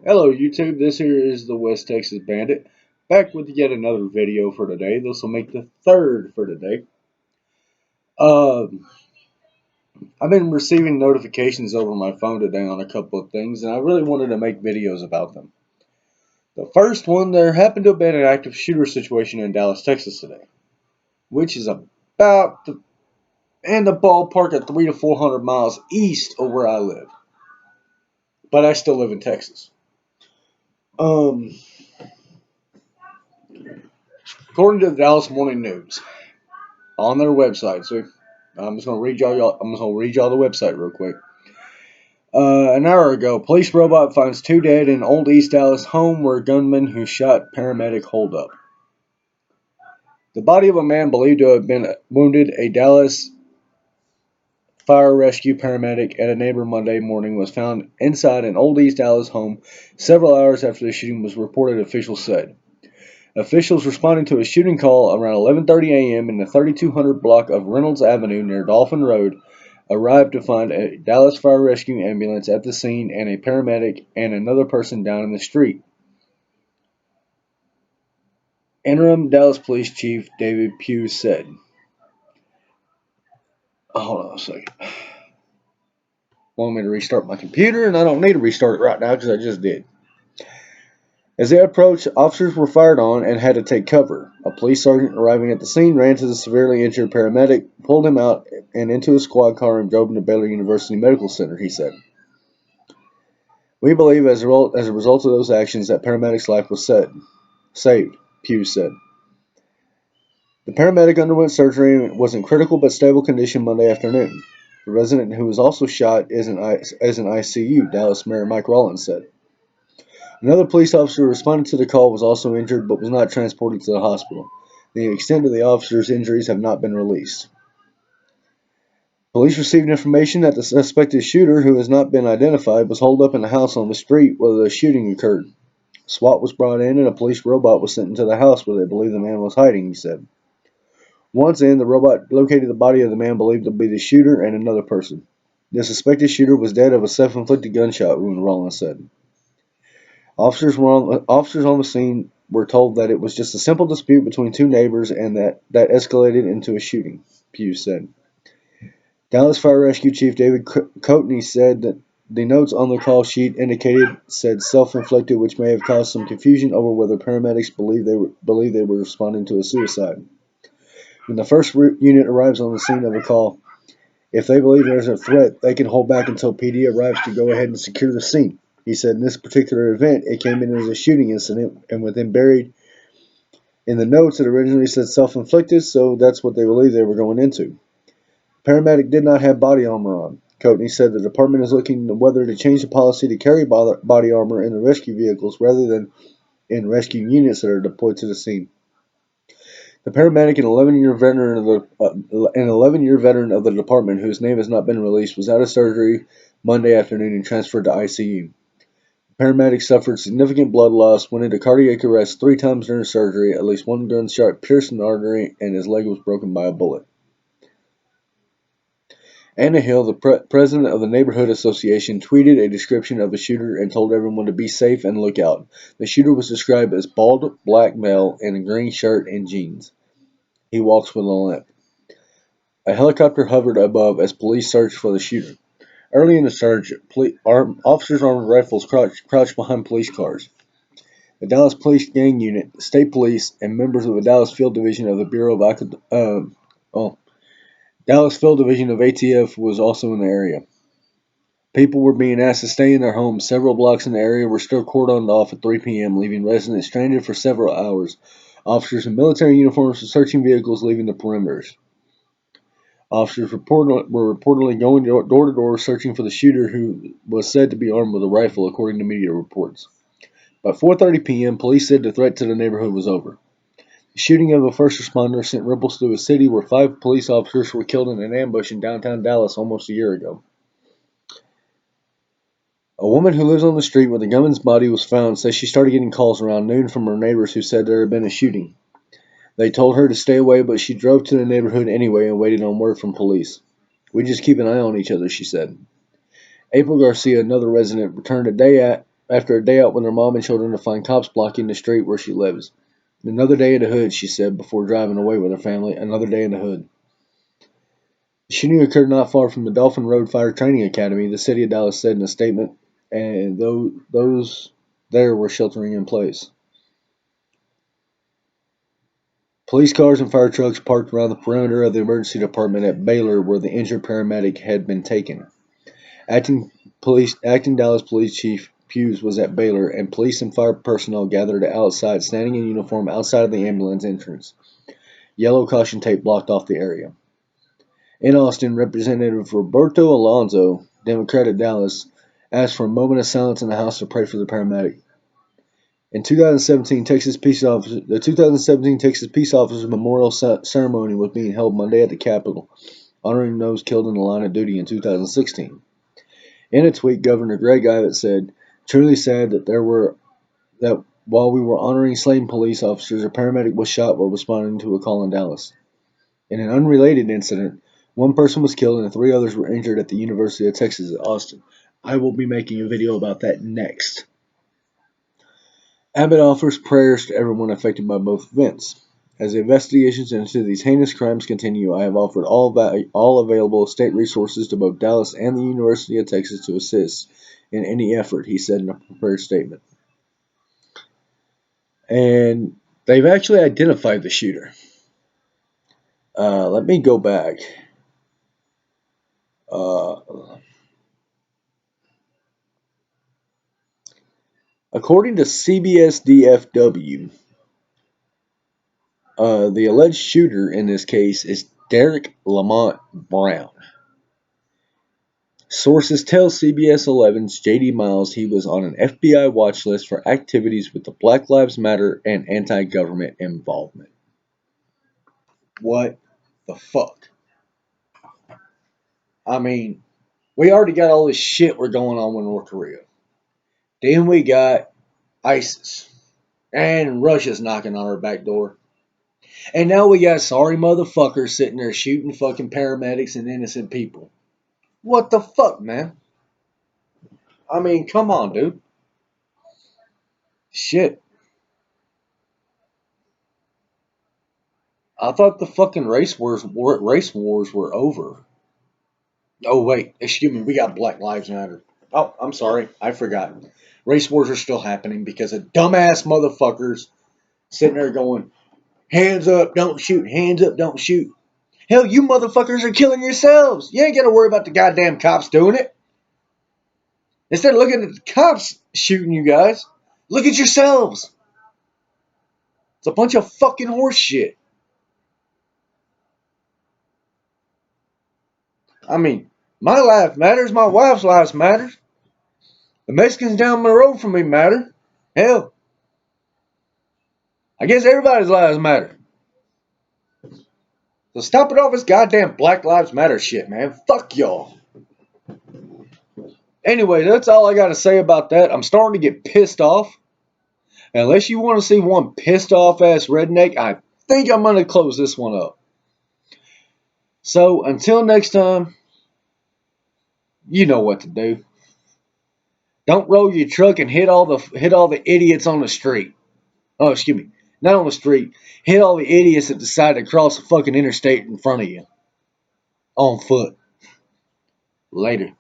Hello YouTube, this here is the West Texas Bandit, back with yet another video for today. This will make the third for today. I've been receiving notifications over my phone today on a couple of things, and I really wanted to make videos about them. The first one, there happened to have been an active shooter situation in Dallas, Texas today, which is about in the ballpark of 300 to 400 miles east of where I live, but I still live in Texas. Um, According to the Dallas Morning News, on their website. So I'm just gonna read y'all. I'm just gonna read y'all the website real quick. An hour ago, police robot finds two dead in Old East Dallas home where gunman who shot paramedic hold up. The body of a man believed to have been wounded, a Dallas fire rescue paramedic at a neighbor Monday morning, was found inside an Old East Dallas home several hours after the shooting was reported, officials said. Officials responding to a shooting call around 11:30 a.m. in the 3200 block of Reynolds Avenue near Dolphin Road arrived to find a Dallas Fire Rescue ambulance at the scene and a paramedic and another person down in the street. Interim Dallas Police Chief David Pugh said. Hold on a second. Want me to restart my computer, and I don't need to restart it right now because I just did. As they approached, officers were fired on and had to take cover. A police sergeant arriving at the scene ran to the severely injured paramedic, pulled him out and into a squad car and drove him to Baylor University Medical Center, he said. We believe as a result of those actions that paramedic's life was saved, Pugh said. The paramedic underwent surgery and was in critical but stable condition Monday afternoon. The resident who was also shot is in ICU, Dallas Mayor Mike Rollins said. Another police officer responding to the call was also injured but was not transported to the hospital. The extent of the officer's injuries have not been released. Police received information that the suspected shooter, who has not been identified, was holed up in a house on the street where the shooting occurred. SWAT was brought in and a police robot was sent into the house where they believe the man was hiding, he said. Once in, the robot located the body of the man believed to be the shooter and another person. The suspected shooter was dead of a self-inflicted gunshot wound, Rollins said. Officers on the scene were told that it was just a simple dispute between two neighbors and that escalated into a shooting, Pugh said. Dallas Fire Rescue Chief David Coatney said that the notes on the call sheet said self-inflicted, which may have caused some confusion over whether paramedics believe they were responding to a suicide. When the first unit arrives on the scene of a call, if they believe there's a threat, they can hold back until PD arrives to go ahead and secure the scene. He said in this particular event, it came in as a shooting incident, and within buried in the notes, it originally said self-inflicted, so that's what they believed they were going into. Paramedic did not have body armor on. Coatney said the department is looking into whether to change the policy to carry body armor in the rescue vehicles rather than in rescue units that are deployed to the scene. The paramedic, an 11-year veteran of the department, whose name has not been released, was out of surgery Monday afternoon and transferred to ICU. The paramedic suffered significant blood loss, went into cardiac arrest 3 times during surgery, at least one gunshot pierced an artery, and his leg was broken by a bullet. Anna Hill, the president of the neighborhood association, tweeted a description of the shooter and told everyone to be safe and look out. The shooter was described as bald black male in a green shirt and jeans. He walks with a limp. A helicopter hovered above as police searched for the shooter. Early in the search, officers armed with rifles crouched behind police cars. The Dallas Police Gang Unit, State Police, and members of the Dallas Field Division of the Bureau of Dallas Field Division of ATF was also in the area. People were being asked to stay in their homes. Several blocks in the area were still cordoned off at 3 p.m., leaving residents stranded for several hours. Officers in military uniforms were searching vehicles leaving the perimeters. Officers were reportedly going door to door searching for the shooter, who was said to be armed with a rifle, according to media reports. By 4:30 p.m., police said the threat to the neighborhood was over. The shooting of a first responder sent ripples through a city where 5 police officers were killed in an ambush in downtown Dallas almost a year ago. A woman who lives on the street where the gunman's body was found says she started getting calls around noon from her neighbors who said there had been a shooting. They told her to stay away, but she drove to the neighborhood anyway and waited on word from police. We just keep an eye on each other, she said. April Garcia, another resident, returned a day after a day out with her mom and children to find cops blocking the street where she lives. Another day in the hood, she said, before driving away with her family. Another day in the hood. The shooting occurred not far from the Dolphin Road Fire Training Academy, the city of Dallas said in a statement, and those there were sheltering in place. Police cars and fire trucks parked around the perimeter of the emergency department at Baylor where the injured paramedic had been taken. Acting Dallas Police Chief Hughes was at Baylor, and police and fire personnel gathered outside, standing in uniform outside of the ambulance entrance. Yellow caution tape blocked off the area. In Austin, Representative Roberto Alonzo, Democrat of Dallas, asked for a moment of silence in the House to pray for the paramedic. The 2017 Texas Peace Officers Memorial Ceremony was being held Monday at the Capitol, honoring those killed in the line of duty in 2016. In a tweet, Governor Greg Abbott said, "Truly sad that while we were honoring slain police officers, a paramedic was shot while responding to a call in Dallas. In an unrelated incident, one person was killed and 3 others were injured at the University of Texas at Austin." I will be making a video about that next. Abbott offers prayers to everyone affected by both events. As the investigations into these heinous crimes continue, I have offered all available state resources to both Dallas and the University of Texas to assist in any effort, he said in a prepared statement. And they've actually identified the shooter. Let me go back. According to CBS DFW, the alleged shooter in this case is Derek Lamont Brown. Sources tell CBS 11's J.D. Miles he was on an FBI watch list for activities with the Black Lives Matter and anti-government involvement. What the fuck? I mean, we already got all this shit we're going on with North Korea. Then we got ISIS. And Russia's knocking on our back door. And now we got sorry motherfuckers sitting there shooting fucking paramedics and innocent people. What the fuck, man? I mean, come on, dude. Shit. I thought the fucking race wars were over. Oh wait, excuse me, we got Black Lives Matter. Oh, I'm sorry, I forgot. Race wars are still happening because of dumbass motherfuckers sitting there going, hands up, don't shoot, hands up, don't shoot. Hell, you motherfuckers are killing yourselves. You ain't got to worry about the goddamn cops doing it. Instead of looking at the cops shooting you guys, look at yourselves. It's a bunch of fucking horse shit. I mean, my life matters, my wife's life matters. The Mexicans down the road from me matter. Hell, I guess everybody's lives matter. So stop it all this goddamn Black Lives Matter shit, man. Fuck y'all. Anyway, that's all I got to say about that. I'm starting to get pissed off. Unless you want to see one pissed off ass redneck, I think I'm going to close this one up. So until next time, you know what to do. Don't roll your truck and hit all the idiots on the street. Oh, excuse me. Not on the street. Hit all the idiots that decide to cross the fucking interstate in front of you. On foot. Later.